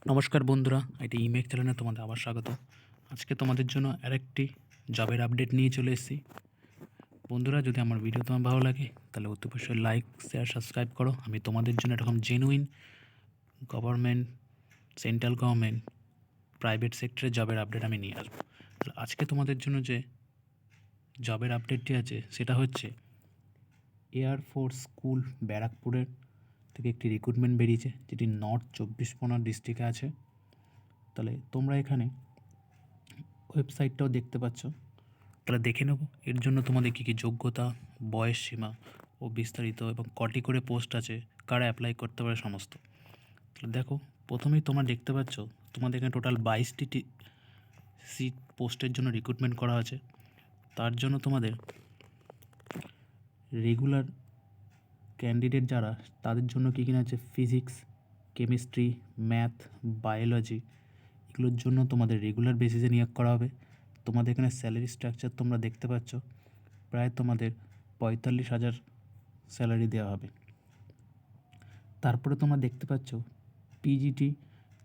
নমস্কার বন্ধুরা, এটি ইমেক চ্যানেলে তোমাদের আবার স্বাগত। আজকে তোমাদের জন্য আরেকটি জবের আপডেট নিয়ে চলে এসেছি। বন্ধুরা, যদি আমার ভিডিও তোমার ভালো লাগে তাহলে অতি অবশ্যই লাইক, শেয়ার, সাবস্ক্রাইব করো। আমি তোমাদের জন্য এরকম genuine government, central government, private সেক্টরের জবের আপডেট আমি নিয়ে আসবো। তাহলে আজকে তোমাদের জন্য যে জবের আপডেটটি আছে সেটা হচ্ছে এয়ারফোর্স স্কুল ব্যারাকপুরের থেকে একটি রিক্রুটমেন্ট বেরিয়েছে, যেটি নর্থ 24 পরগনা ডিস্ট্রিক্টে আছে। তাহলে তোমরা এখানে ওয়েবসাইটটাও দেখতে পাচ্ছ। তাহলে দেখে নেব এর জন্য তোমাদের কী কী যোগ্যতা, বয়স সীমা ও বিস্তারিত এবং কটি করে পোস্ট আছে, কারা অ্যাপ্লাই করতে পারে সমস্ত। তাহলে দেখো, প্রথমেই তোমরা দেখতে পাচ্ছ তোমাদের এখানে টোটাল 22টি সিট পোস্টের জন্য রিক্রুটমেন্ট করা আছে। তার জন্য তোমাদের রেগুলার ক্যান্ডিডেট যারা, তাদের জন্য কী কিনা আছে ফিজিক্স, কেমিস্ট্রি, ম্যাথ, বায়োলজি, এগুলোর জন্য তোমাদের রেগুলার বেসিসে নিয়োগ করা হবে। তোমাদের এখানে স্যালারি স্ট্রাকচার তোমরা দেখতে পাচ্ছ, প্রায় তোমাদের 45,000 স্যালারি দেওয়া হবে। তারপরে তোমরা দেখতে পাচ্ছ পিজিটি,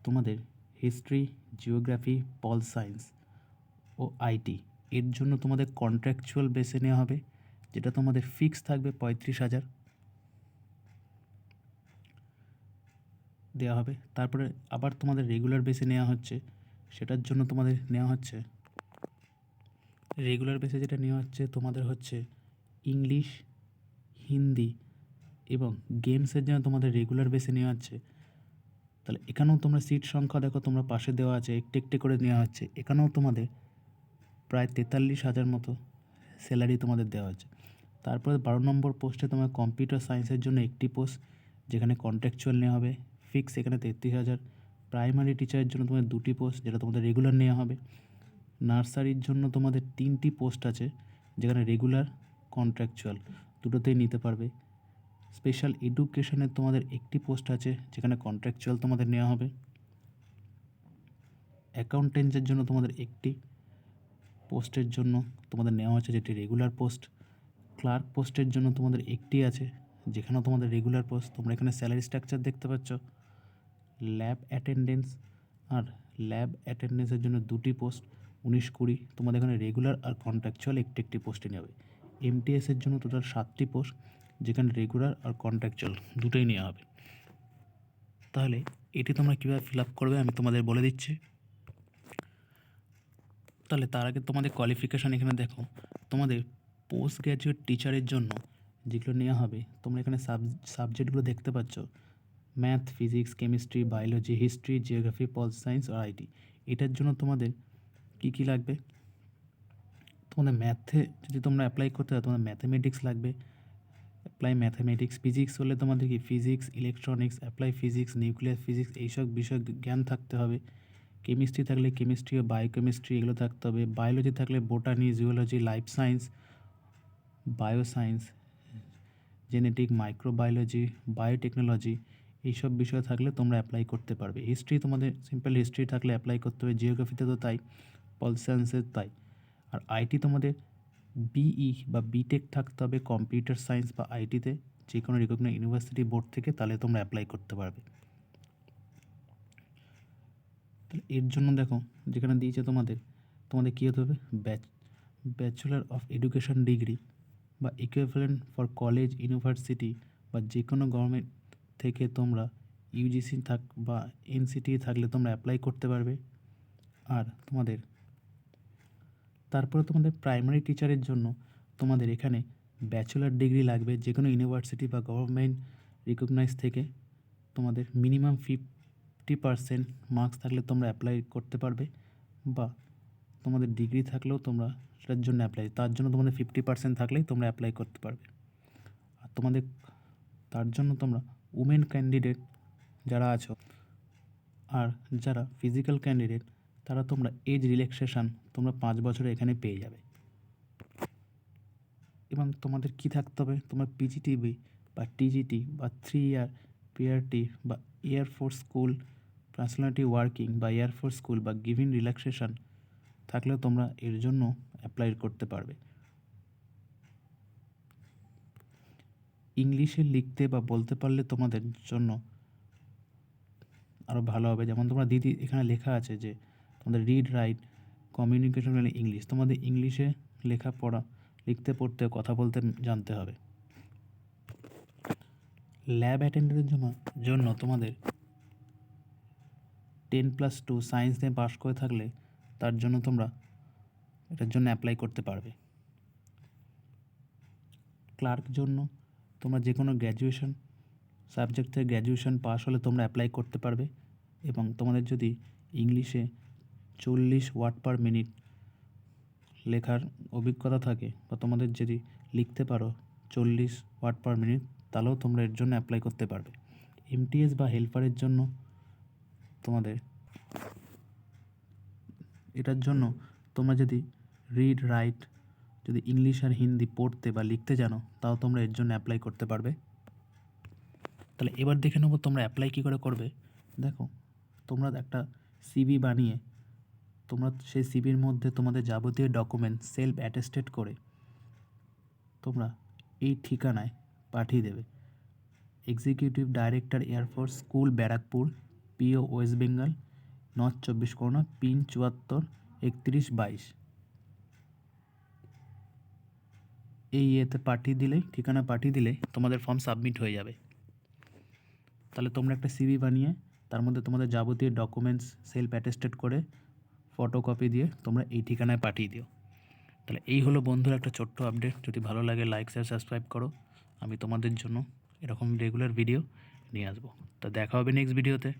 তোমাদের হিস্ট্রি, জিওগ্রাফি, পল সায়েন্স ও আইটি, এর জন্য তোমাদের কন্ট্রাকচুয়াল বেসে নেওয়া হবে, যেটা তোমাদের ফিক্স থাকবে 35,000 দেওয়া হবে। তারপরে আবার তোমাদের রেগুলার বেসে নেওয়া হচ্ছে, সেটার জন্য তোমাদের নেওয়া হচ্ছে রেগুলার বেসে যেটা নেওয়া হচ্ছে তোমাদের হচ্ছে ইংলিশ, হিন্দি এবং গেমসের জন্য তোমাদের রেগুলার বেসে নেওয়া হচ্ছে। তাহলে এখানেও তোমরা সিট সংখ্যা দেখো, তোমরা পাশে দেওয়া আছে, একটি একটি করে নেওয়া হচ্ছে। এখানেও তোমাদের প্রায় 43,000 মতো স্যালারি তোমাদের দেওয়া হচ্ছে। তারপরে 12 নম্বর পোস্টে তোমার কম্পিউটার সায়েন্সের জন্য একটি পোস্ট, যেখানে কন্ট্রাকচুয়াল নেওয়া হবে, ফিক্স এখানে 33,000। প্রাইমারি টিচারের জন্য তোমাদের 2টি পোস্ট, যেটা তোমাদের রেগুলার নেওয়া হবে। নার্সারির জন্য তোমাদের 3টি পোস্ট আছে, যেখানে রেগুলার, কন্ট্রাকচুয়াল দুটোতেই নিতে পারবে। স্পেশাল এডুকেশনের তোমাদের একটি পোস্ট আছে, যেখানে কন্ট্রাকচুয়াল তোমাদের নেওয়া হবে। অ্যাকাউন্টেন্টের জন্য তোমাদের একটি পোস্টের জন্য তোমাদের নেওয়া হচ্ছে, যেটি রেগুলার পোস্ট। ক্লার্ক পোস্টের জন্য তোমাদের একটি আছে, যেখানেও তোমাদের রেগুলার পোস্ট। তোমরা এখানে স্যালারি স্ট্রাকচার দেখতে পাচ্ছ। ল্যাব অ্যাটেন্ডেন্স আর ল্যাব অ্যাটেন্ডেন্সের জন্য 2টি পোস্ট, 19-20। তোমাদের এখানে রেগুলার আর কন্ট্রাকচুয়াল একটি একটি পোস্টে নেবে। এমটিএসের জন্য টোটাল 7টি পোস্ট, যেখানে রেগুলার আর কন্ট্রাকচুয়াল দুটোই নেওয়া হবে। তাহলে এটি তোমরা কীভাবে ফিল আপ করবে আমি তোমাদের বলে দিচ্ছি। তাহলে তার আগে তোমাদের কোয়ালিফিকেশান এখানে দেখো। তোমাদের পোস্ট গ্র্যাজুয়েট টিচারের জন্য যেগুলো নেওয়া হবে, তোমরা এখানে সাবজেক্টগুলো দেখতে পাচ্ছ: math, physics, chemistry, biology, history, geography, pol science আর আইটি। এটার জন্য তোমাদের কী কী লাগবে? তোমাদের ম্যাথে যদি তোমরা অ্যাপ্লাই করতে হয়, তোমাদের ম্যাথামেটিক্স লাগবে, অ্যাপ্লাই ম্যাথামেটিক্স। ফিজিক্স হলে তোমাদের কি physics, electronics, apply physics, nuclear physics, এইসব বিষয় জ্ঞান থাকতে হবে। কেমিস্ট্রি থাকলে কেমিস্ট্রি ও বায়োকেমিস্ট্রি এগুলো থাকতে হবে। বায়োলজি থাকলে botany, geology, life science, bioscience, genetic, microbiology, biotechnology, এইসব বিষয় থাকলে তোমরা অ্যাপ্লাই করতে পারবে। হিস্ট্রি তোমাদের সিম্পল হিস্ট্রি থাকলে অ্যাপ্লাই করতে হবে। জিওগ্রাফিতে তো তাই, পল সায়েন্সের তাই। আর আইটি তোমাদের বিই বা বিটেক থাকতে হবে কম্পিউটার সায়েন্স বা আইটিতে, যে কোনো রিকগনাইজড ইউনিভার্সিটি বোর্ড থেকে, তাহলে তোমরা অ্যাপ্লাই করতে পারবে। তাহলে এর জন্য দেখো যেখানে দিয়েছে তোমাদের কী হতে হবে, ব্যাচেলর অফ এডুকেশন ডিগ্রি বা ইকুইভ্যালেন্ট ফর কলেজ, ইউনিভার্সিটি বা যে কোনো গভর্নমেন্ট থেকে তোমরা ইউজিসি থাক বা এনসিটি থাকলে তোমরা অ্যাপ্লাই করতে পারবে। আর তোমাদের তারপরে তোমাদের প্রাইমারি টিচারের জন্য তোমাদের এখানে ব্যাচেলর ডিগ্রি লাগবে, যে কোনো ইউনিভার্সিটি বা গভর্নমেন্ট রিকগনাইজ থেকে। তোমাদের মিনিমাম 50% মার্কস থাকলে তোমরা অ্যাপ্লাই করতে পারবে, বা তোমাদের ডিগ্রি থাকলেও তোমরা সেটার জন্য অ্যাপ্লাই, তার জন্য তোমাদের 50% থাকলেই তোমরা অ্যাপ্লাই করতে পারবে। আর তোমাদের তার জন্য তোমরা উমেন ক্যান্ডিডেট যারা আছো আর যারা ফিজিক্যাল ক্যান্ডিডেট, তারা তোমরা এজ রিল্যাক্সেশন তোমরা 5 বছরে এখানে পেয়ে যাবে। এবং তোমাদের কি থাকতে হবে, তোমার পিজিটিবি বা টিজিটি বা 3 ইয়ার পিআরটি বা এয়ারফোর্স স্কুল পার্সোনালিটি ওয়ার্কিং বা এয়ারফোর্স স্কুল বা গিভিং রিল্যাক্সেশন থাকলেও তোমরা এর জন্য অ্যাপ্লাই করতে পারবে। ইংলিশে লিখতে বা বলতে পারলে তোমাদের জন্য আরও ভালো হবে। যেমন তোমরা দিদি এখানে লেখা আছে যে তোমাদের রিড রাইট কমিউনিকেশন ইংলিশ, তোমাদের ইংলিশে লেখাপড়া লিখতে পড়তে কথা বলতে জানতে হবে। ল্যাব অ্যাটেন্ডেন্টের জন্য তোমাদের 10+2 সায়েন্স নিয়ে পাস করে থাকলে তার জন্য তোমরা এটার জন্য অ্যাপ্লাই করতে পারবে। ক্লার্ক জন্য তোমরা যে কোনো গ্র্যাজুয়েশন সাবজেক্ট থেকে গ্র্যাজুয়েশন পাস হলে তোমরা অ্যাপ্লাই করতে পারবে, এবং তোমাদের যদি ইংলিশে 40 ওয়ার্ড পার মিনিট লেখার অভিজ্ঞতা থাকে বা তোমাদের যদি লিখতে পারো 40 ওয়ার্ড পার মিনিট, তাহলেও তোমরা এর জন্য অ্যাপ্লাই করতে পারবে। এমটিএস বা হেল্পারের জন্য তোমাদের এটার জন্য তোমরা যদি রিড রাইট যদি ইংলিশ আর হিন্দি পড়তে বা লিখতে জানো, তাও তোমরা এর জন্য অ্যাপ্লাই করতে পারবে। তাহলে এবার দেখে নেবো তোমরা অ্যাপ্লাই কী করে করবে। দেখো, তোমরা একটা সিভি বানিয়ে তোমরা সেই সিভির মধ্যে তোমাদের যাবতীয় ডকুমেন্ট সেলফ অ্যাটেস্টেড করে তোমরা এই ঠিকানায় পাঠিয়ে দেবে। Executive director air force school, Barrackpore, PO, West Bengal, North 24 Parganas, pin 74 31 22। এই ইয়েতে পাঠিয়ে দিলেই, ঠিকানা পাঠিয়ে দিলেই তোমাদের ফর্ম সাবমিট হয়ে যাবে। তাহলে তোমরা একটা সিভি বানিয়ে তার মধ্যে তোমাদের যাবতীয় ডকুমেন্টস সেলফ অ্যাটেস্টেড করে ফটোকপি দিয়ে তোমরা এই ঠিকানায় পাঠিয়ে দিও। তাহলে এই হলো বন্ধুরা একটা ছোট্ট আপডেট। যদি ভালো লাগে লাইক শেয়ার সাবস্ক্রাইব করো। আমি তোমাদের জন্য এরকম রেগুলার ভিডিও নিয়ে আসবো। তা দেখা হবে নেক্সট ভিডিওতে।